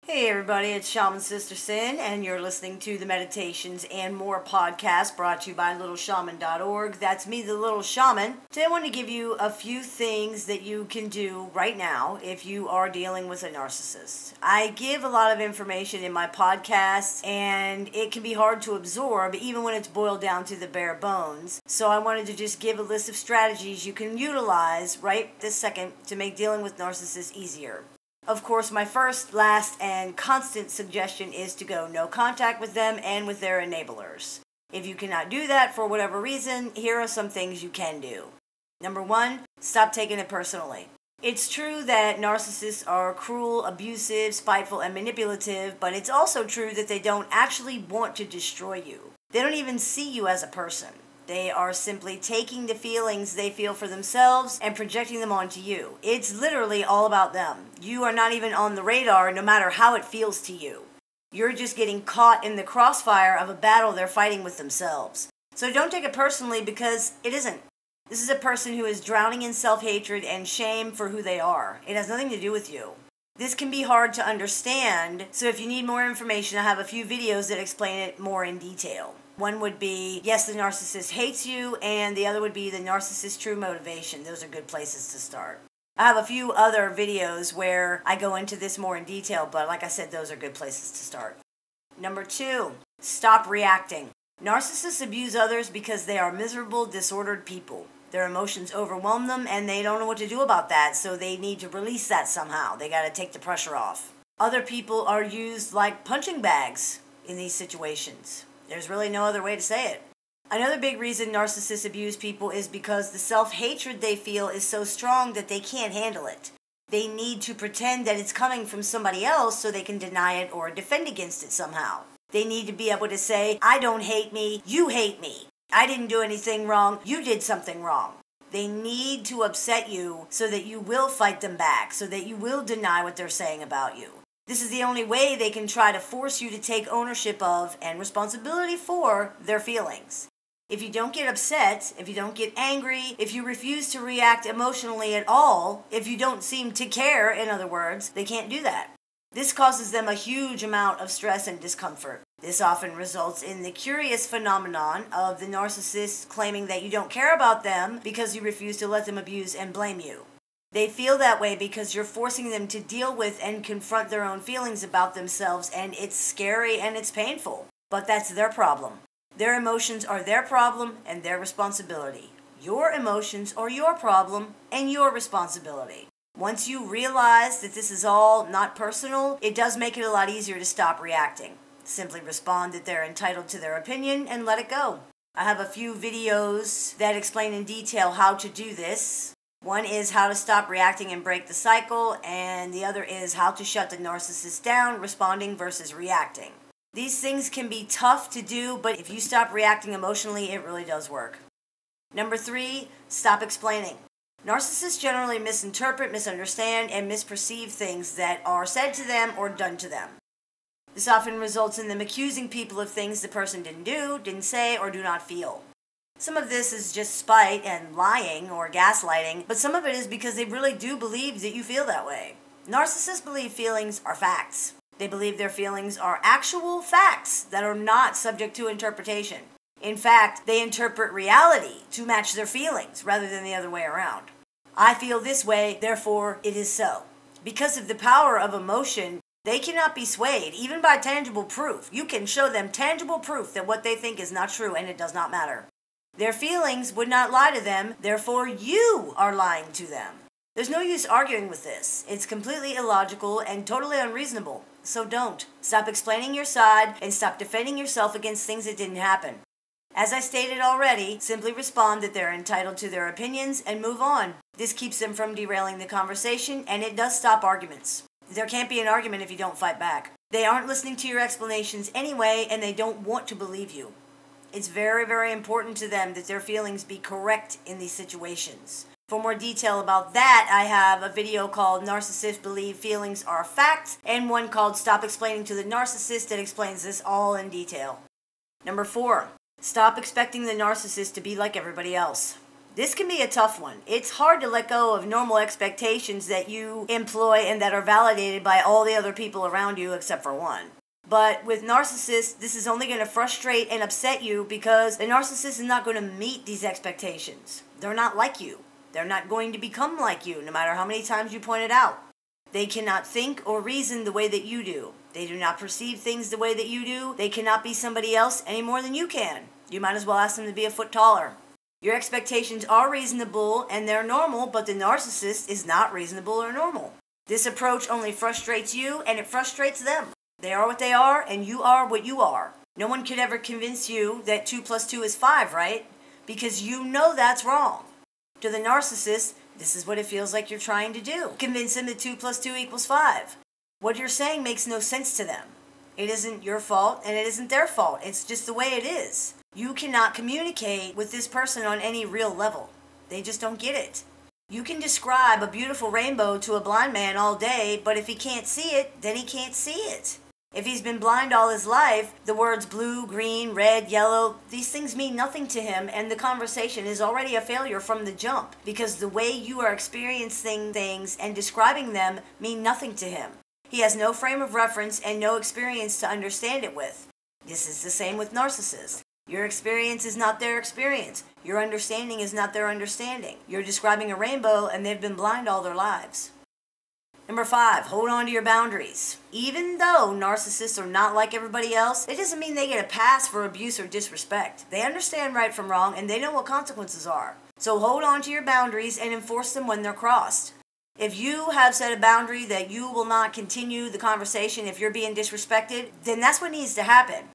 Hey everybody, it's Shaman Sister Sin, and you're listening to the Meditations and More podcast brought to you by littleshaman.org. That's me, the Little Shaman. Today I want to give you a few things that you can do right now if you are dealing with a narcissist. I give a lot of information in my podcasts, and it can be hard to absorb even when it's boiled down to the bare bones. So I wanted to just give a list of strategies you can utilize right this second to make dealing with narcissists easier. Of course, my first, last, and constant suggestion is to go no contact with them and with their enablers. If you cannot do that for whatever reason, here are some things you can do. Number one, stop taking it personally. It's true that narcissists are cruel, abusive, spiteful, and manipulative, but it's also true that they don't actually want to destroy you. They don't even see you as a person. They are simply taking the feelings they feel for themselves and projecting them onto you. It's literally all about them. You are not even on the radar no matter how it feels to you. You're just getting caught in the crossfire of a battle they're fighting with themselves. So don't take it personally because it isn't. This is a person who is drowning in self-hatred and shame for who they are. It has nothing to do with you. This can be hard to understand, so if you need more information, I have a few videos that explain it more in detail. One would be, yes, the narcissist hates you, and the other would be the narcissist's true motivation. Those are good places to start. I have a few other videos where I go into this more in detail, but like I said, those are good places to start. Number two, stop reacting. Narcissists abuse others because they are miserable, disordered people. Their emotions overwhelm them, and they don't know what to do about that, so they need to release that somehow. They got to take the pressure off. Other people are used like punching bags in these situations. There's really no other way to say it. Another big reason narcissists abuse people is because the self-hatred they feel is so strong that they can't handle it. They need to pretend that it's coming from somebody else so they can deny it or defend against it somehow. They need to be able to say, I don't hate me, you hate me. I didn't do anything wrong, you did something wrong. They need to upset you so that you will fight them back, so that you will deny what they're saying about you. This is the only way they can try to force you to take ownership of and responsibility for their feelings. If you don't get upset, if you don't get angry, if you refuse to react emotionally at all, if you don't seem to care, in other words, they can't do that. This causes them a huge amount of stress and discomfort. This often results in the curious phenomenon of the narcissist claiming that you don't care about them because you refuse to let them abuse and blame you. They feel that way because you're forcing them to deal with and confront their own feelings about themselves, and it's scary and it's painful. But that's their problem. Their emotions are their problem and their responsibility. Your emotions are your problem and your responsibility. Once you realize that this is all not personal, it does make it a lot easier to stop reacting. Simply respond that they're entitled to their opinion and let it go. I have a few videos that explain in detail how to do this. One is how to stop reacting and break the cycle, and the other is how to shut the narcissist down, responding versus reacting. These things can be tough to do, but if you stop reacting emotionally, it really does work. Number three, stop explaining. Narcissists generally misinterpret, misunderstand, and misperceive things that are said to them or done to them. This often results in them accusing people of things the person didn't do, didn't say, or do not feel. Some of this is just spite and lying or gaslighting, but some of it is because they really do believe that you feel that way. Narcissists believe feelings are facts. They believe their feelings are actual facts that are not subject to interpretation. In fact, they interpret reality to match their feelings rather than the other way around. I feel this way, therefore it is so. Because of the power of emotion, they cannot be swayed, even by tangible proof. You can show them tangible proof that what they think is not true, and it does not matter. Their feelings would not lie to them, therefore you are lying to them. There's no use arguing with this. It's completely illogical and totally unreasonable. So don't. Stop explaining your side and stop defending yourself against things that didn't happen. As I stated already, simply respond that they're entitled to their opinions and move on. This keeps them from derailing the conversation, and it does stop arguments. There can't be an argument if you don't fight back. They aren't listening to your explanations anyway, and they don't want to believe you. It's very, very important to them that their feelings be correct in these situations. For more detail about that, I have a video called Narcissists Believe Feelings Are Facts, and one called Stop Explaining to the Narcissist that explains this all in detail. Number four, stop expecting the narcissist to be like everybody else. This can be a tough one. It's hard to let go of normal expectations that you employ and that are validated by all the other people around you except for one. But with narcissists, this is only going to frustrate and upset you because the narcissist is not going to meet these expectations. They're not like you. They're not going to become like you, no matter how many times you point it out. They cannot think or reason the way that you do. They do not perceive things the way that you do. They cannot be somebody else any more than you can. You might as well ask them to be a foot taller. Your expectations are reasonable and they're normal, but the narcissist is not reasonable or normal. This approach only frustrates you and it frustrates them. They are what they are and you are what you are. No one could ever convince you that 2 + 2 is 5, right? Because you know that's wrong. To the narcissist, this is what it feels like you're trying to do. Convince them that 2 + 2 = 5. What you're saying makes no sense to them. It isn't your fault and it isn't their fault. It's just the way it is. You cannot communicate with this person on any real level. They just don't get it. You can describe a beautiful rainbow to a blind man all day, but if he can't see it, then he can't see it. If he's been blind all his life, the words blue, green, red, yellow, these things mean nothing to him, and the conversation is already a failure from the jump, because the way you are experiencing things and describing them mean nothing to him. He has no frame of reference and no experience to understand it with. This is the same with narcissists. Your experience is not their experience. Your understanding is not their understanding. You're describing a rainbow and they've been blind all their lives. Number 5, hold on to your boundaries. Even though narcissists are not like everybody else, it doesn't mean they get a pass for abuse or disrespect. They understand right from wrong and they know what consequences are. So hold on to your boundaries and enforce them when they're crossed. If you have set a boundary that you will not continue the conversation if you're being disrespected, then that's what needs to happen.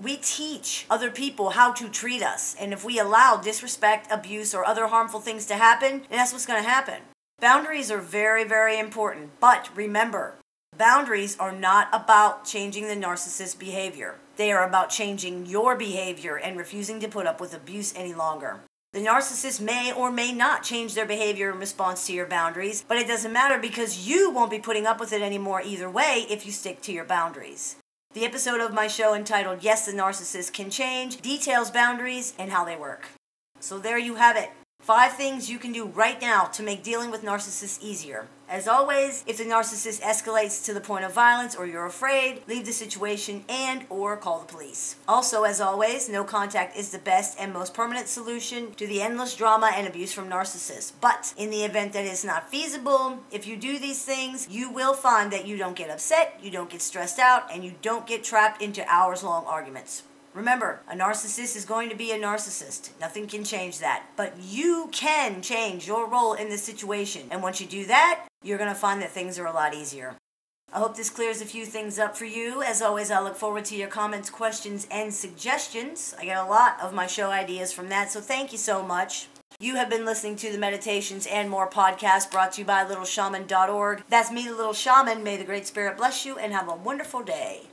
We teach other people how to treat us, and if we allow disrespect, abuse, or other harmful things to happen, then that's what's going to happen. Boundaries are very, very important, but remember, boundaries are not about changing the narcissist's behavior. They are about changing your behavior and refusing to put up with abuse any longer. The narcissist may or may not change their behavior in response to your boundaries, but it doesn't matter because you won't be putting up with it anymore either way if you stick to your boundaries. The episode of my show entitled Yes, the Narcissist Can Change details boundaries and how they work. So there you have it. 5 things you can do right now to make dealing with narcissists easier. As always, if the narcissist escalates to the point of violence or you're afraid, leave the situation and or call the police. Also, as always, no contact is the best and most permanent solution to the endless drama and abuse from narcissists. But in the event that it's not feasible, if you do these things, you will find that you don't get upset, you don't get stressed out, and you don't get trapped into hours-long arguments. Remember, a narcissist is going to be a narcissist. Nothing can change that. But you can change your role in this situation. And once you do that, you're going to find that things are a lot easier. I hope this clears a few things up for you. As always, I look forward to your comments, questions, and suggestions. I get a lot of my show ideas from that, so thank you so much. You have been listening to the Meditations and More podcast brought to you by littleshaman.org. That's me, the Little Shaman. May the Great Spirit bless you and have a wonderful day.